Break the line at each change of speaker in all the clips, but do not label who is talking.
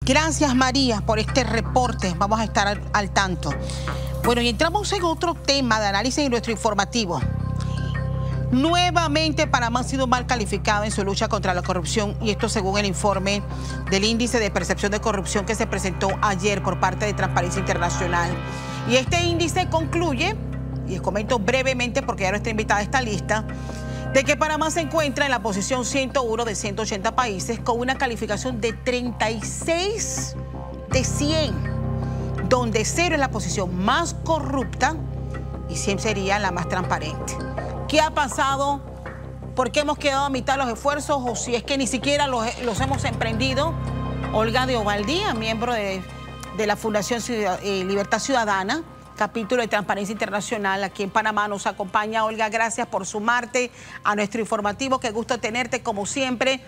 Gracias, María, por este reporte. Vamos a estar al tanto. Bueno, y entramos en otro tema de análisis en nuestro informativo. Nuevamente, Panamá ha sido mal calificado en su lucha contra la corrupción, y esto según el informe del índice de percepción de corrupción que se presentó ayer por parte de Transparencia Internacional. Y este índice concluye, y les comento brevemente porque ya nuestra invitada está lista, de que Panamá se encuentra en la posición 101 de 180 países con una calificación de 36 de 100, donde 0 es la posición más corrupta y 100 sería la más transparente. ¿Qué ha pasado? ¿Por qué hemos quedado a mitad de los esfuerzos? O si es que ni siquiera los hemos emprendido. Olga de Ovaldía, miembro de la Fundación Libertad Ciudadana, capítulo de Transparencia Internacional aquí en Panamá, nos acompaña. Olga, gracias por sumarte a nuestro informativo. Qué gusto tenerte, como siempre.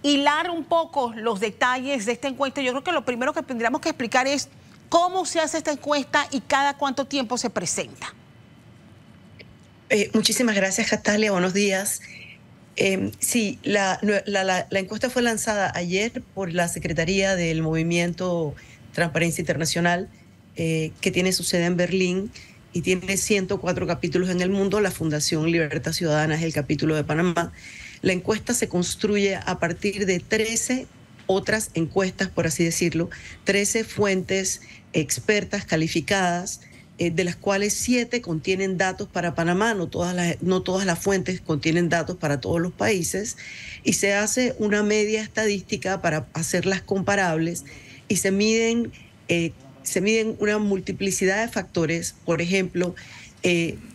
Hilar un poco los detalles de esta encuesta. Yo creo que lo primero que tendríamos que explicar es cómo se hace esta encuesta y cada cuánto tiempo se presenta.
Muchísimas gracias, Catalia. Buenos días. Sí, la encuesta fue lanzada ayer por la Secretaría del Movimiento Transparencia Internacional, que tiene su sede en Berlín y tiene 104 capítulos en el mundo. La Fundación Libertad Ciudadana es el capítulo de Panamá. La encuesta se construye a partir de 13 otras encuestas, por así decirlo, 13 fuentes expertas calificadas, de las cuales 7 contienen datos para Panamá. No todas las fuentes contienen datos para todos los países, y se hace una media estadística para hacerlas comparables, y se miden una multiplicidad de factores. Por ejemplo,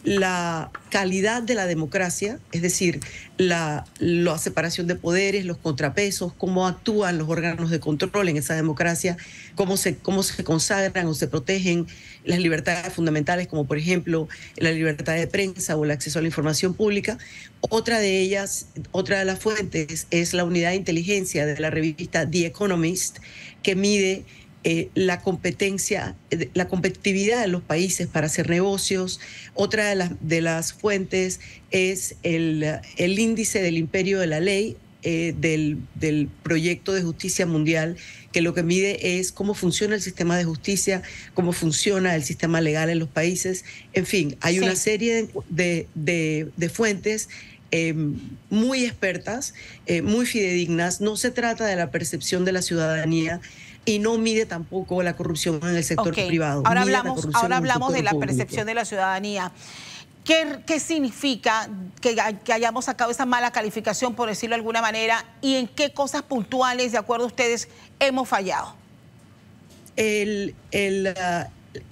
la calidad de la democracia, es decir, la separación de poderes, los contrapesos, cómo actúan los órganos de control en esa democracia, cómo se consagran o se protegen las libertades fundamentales, como por ejemplo la libertad de prensa o el acceso a la información pública. Otra de las fuentes es la unidad de inteligencia de la revista The Economist, que mide la competitividad de los países para hacer negocios. Otra de las fuentes es el índice del imperio de la ley, del proyecto de justicia mundial, que lo que mide es cómo funciona el sistema de justicia, cómo funciona el sistema legal en los países. En fin, hay una serie de fuentes muy expertas, muy fidedignas. No se trata de la percepción de la ciudadanía, y no mide tampoco la corrupción en el sector privado.
Ahora hablamos de la percepción de la ciudadanía. ¿Qué significa que hayamos sacado esa mala calificación, por decirlo de alguna manera, y en qué cosas puntuales, de acuerdo a ustedes, hemos fallado?
El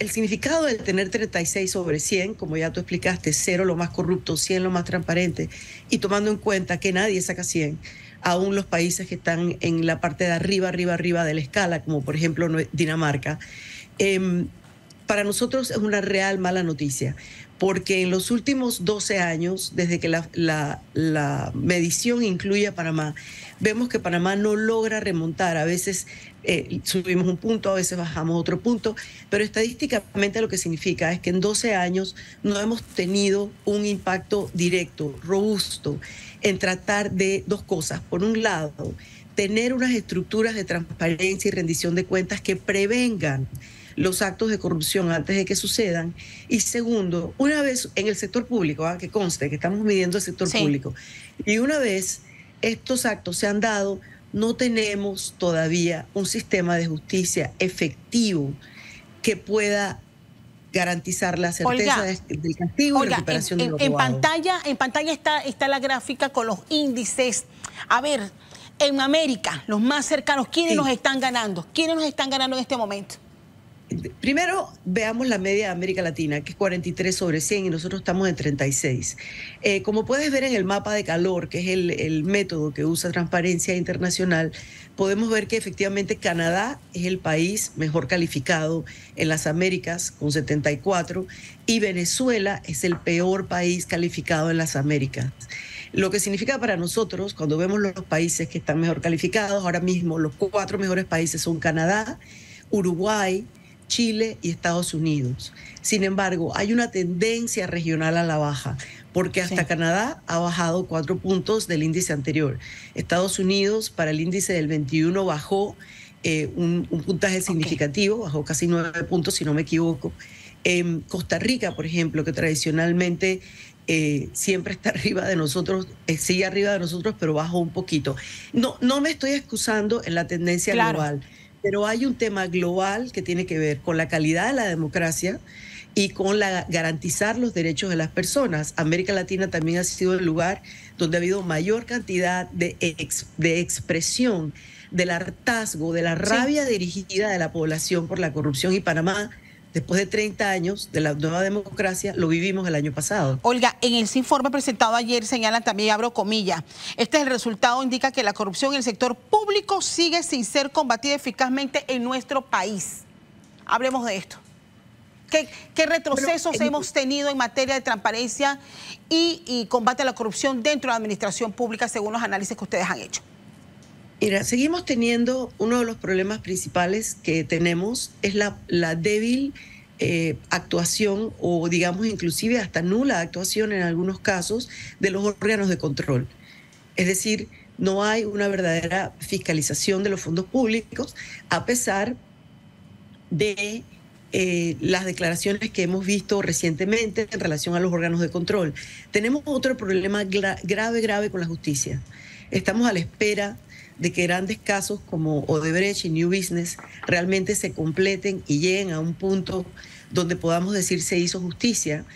significado de tener 36 sobre 100, como ya tú explicaste, 0 lo más corrupto, 100 lo más transparente, y tomando en cuenta que nadie saca 100, aún los países que están en la parte de arriba de la escala, como por ejemplo Dinamarca, para nosotros es una real mala noticia, porque en los últimos 12 años, desde que la medición incluye a Panamá, vemos que Panamá no logra remontar. A veces subimos un punto, a veces bajamos otro punto, pero estadísticamente lo que significa es que en 12 años no hemos tenido un impacto directo, robusto, en tratar de dos cosas. Por un lado, tener unas estructuras de transparencia y rendición de cuentas que prevengan los actos de corrupción antes de que sucedan. Y segundo, una vez en el sector público, que conste que estamos midiendo el sector público, y una vez estos actos se han dado, no tenemos todavía un sistema de justicia efectivo que pueda garantizar la certeza del castigo y la recuperación de lo robado.
En pantalla está la gráfica con los índices. A ver, en América, los más cercanos, ¿quiénes nos están ganando? ¿Quiénes nos están ganando en este momento?
Primero, veamos la media de América Latina, que es 43 sobre 100, y nosotros estamos en 36. Como puedes ver en el mapa de calor, que es el método que usa Transparencia Internacional, podemos ver que efectivamente Canadá es el país mejor calificado en las Américas, con 74, y Venezuela es el peor país calificado en las Américas. Lo que significa para nosotros, cuando vemos los países que están mejor calificados, ahora mismo los 4 mejores países son Canadá, Uruguay, Chile y Estados Unidos. Sin embargo, hay una tendencia regional a la baja, porque hasta Canadá ha bajado 4 puntos del índice anterior. Estados Unidos, para el índice del 21, bajó un puntaje significativo, bajó casi 9 puntos, si no me equivoco. Costa Rica, por ejemplo, que tradicionalmente siempre está arriba de nosotros, sigue arriba de nosotros, pero bajó un poquito. No me estoy excusando en la tendencia global, pero hay un tema global que tiene que ver con la calidad de la democracia y con garantizar los derechos de las personas. América Latina también ha sido el lugar donde ha habido mayor cantidad de expresión del hartazgo, de la rabia dirigida de la población por la corrupción, y Panamá, después de 30 años de la nueva democracia, lo vivimos el año pasado.
Olga, en ese informe presentado ayer señalan también, abro comillas, este es el resultado, indica que la corrupción en el sector público sigue sin ser combatida eficazmente en nuestro país. Hablemos de esto. ¿Qué retrocesos hemos tenido en materia de transparencia y combate a la corrupción dentro de la administración pública según los análisis que ustedes han hecho?
Mira, seguimos teniendo uno de los problemas principales que tenemos es la débil actuación, o digamos inclusive hasta nula actuación en algunos casos, de los órganos de control. Es decir, no hay una verdadera fiscalización de los fondos públicos, a pesar de las declaraciones que hemos visto recientemente en relación a los órganos de control. Tenemos otro problema grave con la justicia. Estamos a la espera de que grandes casos como Odebrecht y New Business realmente se completen y lleguen a un punto donde podamos decir se hizo justicia.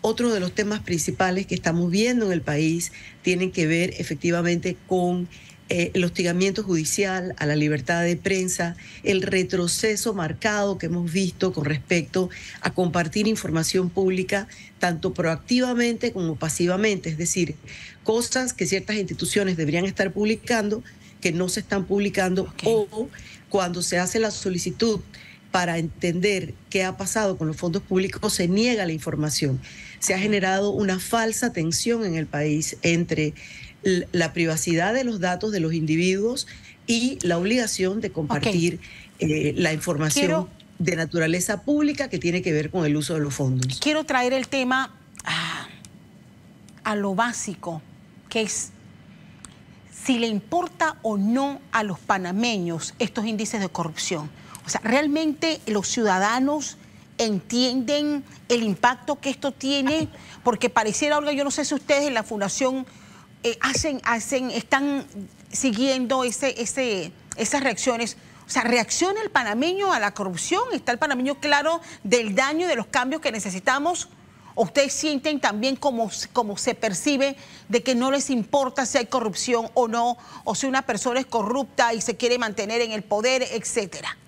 Otro de los temas principales que estamos viendo en el país tienen que ver efectivamente con el hostigamiento judicial a la libertad de prensa, el retroceso marcado que hemos visto con respecto a compartir información pública, tanto proactivamente como pasivamente, es decir, cosas que ciertas instituciones deberían estar publicando, que no se están publicando, o cuando se hace la solicitud para entender qué ha pasado con los fondos públicos, se niega la información. Se ha generado una falsa tensión en el país entre la privacidad de los datos de los individuos y la obligación de compartir la información de naturaleza pública que tiene que ver con el uso de los fondos.
Quiero traer el tema a lo básico, que es si le importa o no a los panameños estos índices de corrupción. O sea, ¿realmente los ciudadanos entienden el impacto que esto tiene? Porque pareciera, Olga, yo no sé si ustedes en la Fundación están siguiendo esas reacciones. O sea, ¿reacciona el panameño a la corrupción? ¿Está el panameño claro del daño y de los cambios que necesitamos? ¿O ustedes sienten también como se percibe de que no les importa si hay corrupción o no, o si una persona es corrupta y se quiere mantener en el poder, etcétera?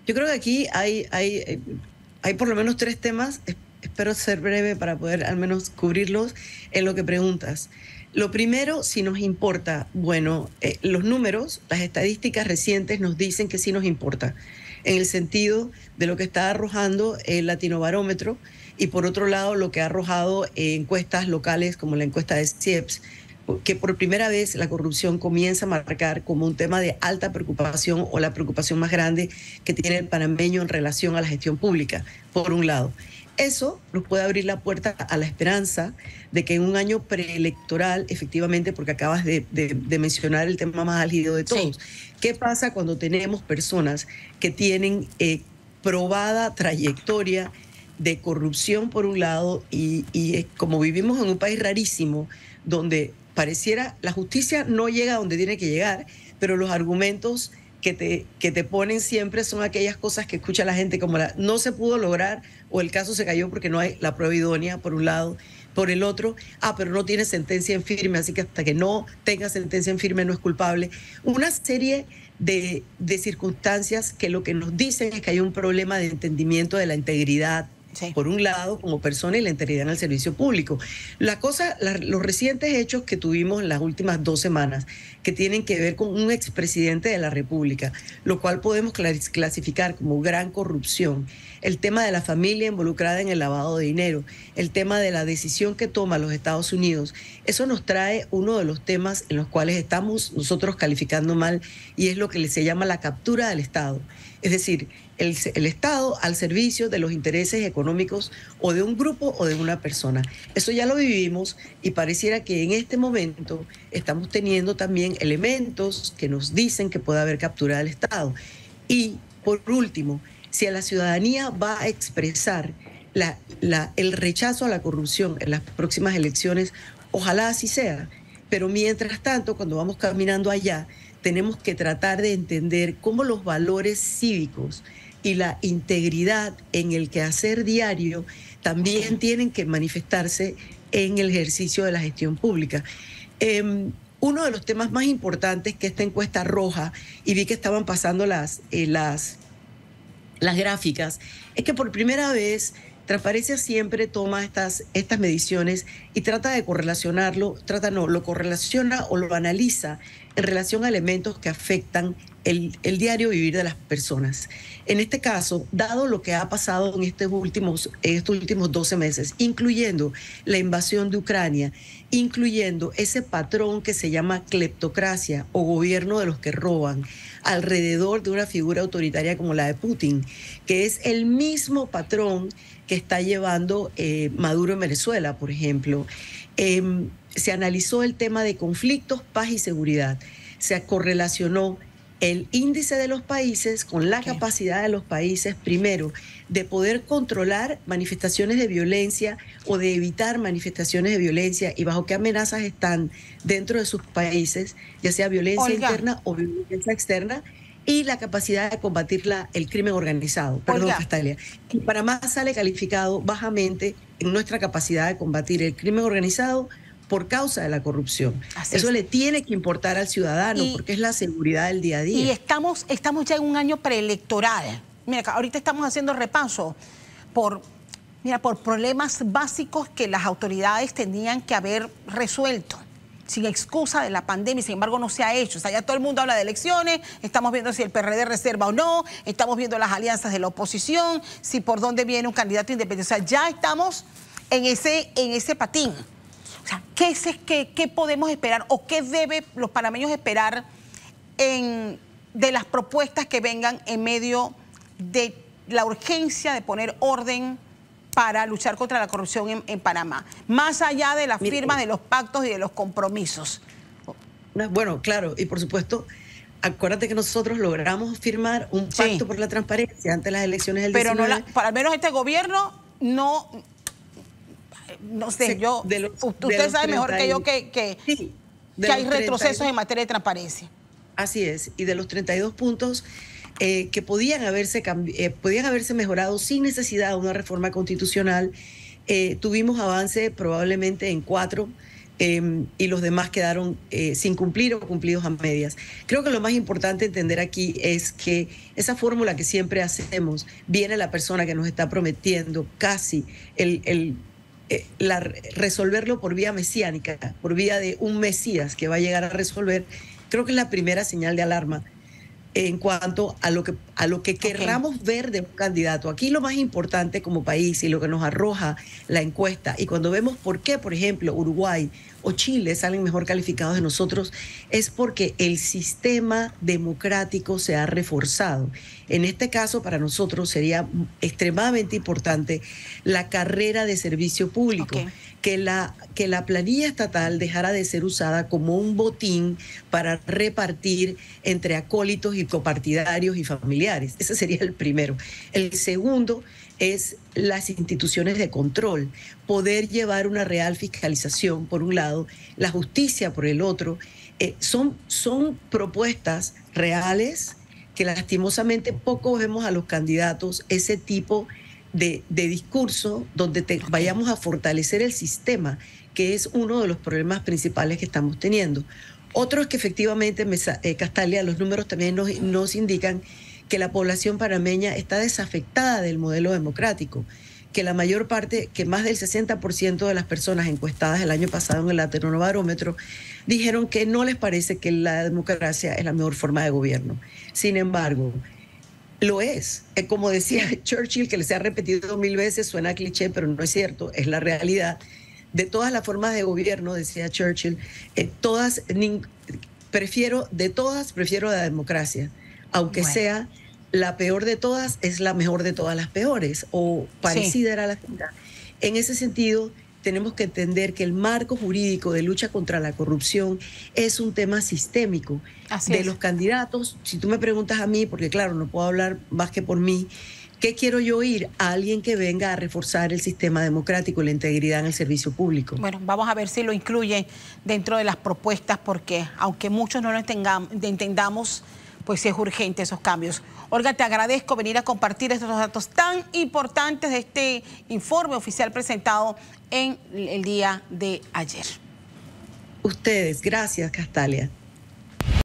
Yo creo que aquí hay por lo menos 3 temas. Espero ser breve para poder al menos cubrirlos en lo que preguntas. Lo primero, si nos importa, bueno, los números, las estadísticas recientes nos dicen que sí nos importa, en el sentido de lo que está arrojando el Latinobarómetro, y por otro lado lo que ha arrojado encuestas locales como la encuesta de CIEPS, que por primera vez la corrupción comienza a marcar como un tema de alta preocupación, o la preocupación más grande que tiene el panameño en relación a la gestión pública, por un lado. Eso nos puede abrir la puerta a la esperanza de que en un año preelectoral, efectivamente, porque acabas de mencionar el tema más álgido de todos, ¿qué pasa cuando tenemos personas que tienen probada trayectoria de corrupción por un lado, y como vivimos en un país rarísimo, donde pareciera la justicia no llega a donde tiene que llegar, pero los argumentos que te ponen siempre son aquellas cosas que escucha la gente, como no se pudo lograr, o el caso se cayó porque no hay la prueba idónea, por un lado. Por el otro, pero no tiene sentencia en firme, así que hasta que no tenga sentencia en firme no es culpable. Una serie de circunstancias que lo que nos dicen es que hay un problema de entendimiento de la integridad, por un lado, como persona, y la integridad en el servicio público. Los recientes hechos que tuvimos en las últimas 2 semanas, que tienen que ver con un expresidente de la República, lo cual podemos clasificar como gran corrupción. El tema de la familia involucrada en el lavado de dinero, el tema de la decisión que toma los Estados Unidos, eso nos trae uno de los temas en los cuales estamos nosotros calificando mal, y es lo que se llama la captura del Estado. Es decir, el Estado al servicio de los intereses económicos económicos o de un grupo o de una persona. Eso ya lo vivimos y pareciera que en este momento estamos teniendo también elementos que nos dicen que puede haber captura del Estado. Y por último, si a la ciudadanía va a expresar el rechazo a la corrupción en las próximas elecciones, ojalá así sea. Pero mientras tanto, cuando vamos caminando allá, tenemos que tratar de entender cómo los valores cívicos y la integridad en el quehacer diario también tienen que manifestarse en el ejercicio de la gestión pública. Uno de los temas más importantes que esta encuesta arroja, y vi que estaban pasando las gráficas, es que por primera vez Transparencia siempre toma estas mediciones y trata de correlacionarlo, lo correlaciona o lo analiza en relación a elementos que afectan el diario vivir de las personas. En este caso, dado lo que ha pasado en estos últimos 12 meses, incluyendo la invasión de Ucrania, incluyendo ese patrón que se llama cleptocracia o gobierno de los que roban, alrededor de una figura autoritaria como la de Putin, que es el mismo patrón que está llevando Maduro en Venezuela, por ejemplo. Se analizó el tema de conflictos, paz y seguridad. Se correlacionó el índice de los países con la capacidad de los países, primero, de poder controlar manifestaciones de violencia o de evitar manifestaciones de violencia y bajo qué amenazas están dentro de sus países, ya sea violencia interna o violencia externa, y la capacidad de combatir el crimen organizado. Perdón, Castalia. Y Panamá sale calificado bajamente en nuestra capacidad de combatir el crimen organizado por causa de la corrupción. Eso le tiene que importar al ciudadano porque es la seguridad del día a día.
Y estamos ya en un año preelectoral. Mira, ahorita estamos haciendo repaso por problemas básicos que las autoridades tenían que haber resuelto sin excusa de la pandemia, sin embargo no se ha hecho. O sea, ya todo el mundo habla de elecciones, estamos viendo si el PRD reserva o no, estamos viendo las alianzas de la oposición, si por dónde viene un candidato independiente. O sea, ya estamos en ese patín. O sea, ¿qué podemos esperar o qué deben los panameños esperar de las propuestas que vengan en medio de la urgencia de poner orden para luchar contra la corrupción en Panamá, más allá de las firmas de los pactos y de los compromisos?
Bueno, claro, y por supuesto, acuérdate que nosotros logramos firmar un pacto por la transparencia antes de las elecciones del 19.
Pero para al menos este gobierno no sé, usted sabe mejor que yo que hay retrocesos en materia de transparencia.
Así es, y de los 32 puntos que podían haberse mejorado sin necesidad de una reforma constitucional, tuvimos avance probablemente en 4 y los demás quedaron sin cumplir o cumplidos a medias. Creo que lo más importante entender aquí es que esa fórmula que siempre hacemos, viene la persona que nos está prometiendo casi resolverlo por vía mesiánica, por vía de un Mesías que va a llegar a resolver. Creo que es la primera señal de alarma en cuanto a lo que querramos ver de un candidato. Aquí lo más importante como país y lo que nos arroja la encuesta, y cuando vemos por qué, por ejemplo, Uruguay o Chile salen mejor calificados de nosotros, es porque el sistema democrático se ha reforzado. En este caso, para nosotros sería extremadamente importante la carrera de servicio público, que la planilla estatal dejara de ser usada como un botín para repartir entre acólitos y copartidarios y familiares. Ese sería el primero. El segundo es las instituciones de control, poder llevar una real fiscalización por un lado, la justicia por el otro. Son propuestas reales que lastimosamente poco vemos a los candidatos ese tipo de discurso donde vayamos a fortalecer el sistema, que es uno de los problemas principales que estamos teniendo. Otro es que efectivamente, Castalia, los números también nos indican que la población panameña está desafectada del modelo democrático, que la mayor parte, que más del 60% de las personas encuestadas el año pasado en el Latinobarómetro dijeron que no les parece que la democracia es la mejor forma de gobierno. Sin embargo, lo es. Como decía Churchill, que se ha repetido 1000 veces, suena cliché, pero no es cierto, es la realidad. De todas las formas de gobierno, decía Churchill, prefiero la democracia, aunque sea la peor de todas es la mejor de todas las peores, o parecida era la cita. En ese sentido, tenemos que entender que el marco jurídico de lucha contra la corrupción es un tema sistémico. Los candidatos. Si tú me preguntas a mí, porque claro, no puedo hablar más que por mí, ¿qué quiero yo oír? A alguien que venga a reforzar el sistema democrático y la integridad en el servicio público.
Bueno, vamos a ver si lo incluye dentro de las propuestas, porque aunque muchos no lo entendamos, pues sí es urgente esos cambios. Olga, te agradezco venir a compartir estos datos tan importantes de este informe oficial presentado en el día de ayer.
Ustedes, gracias, Castalia.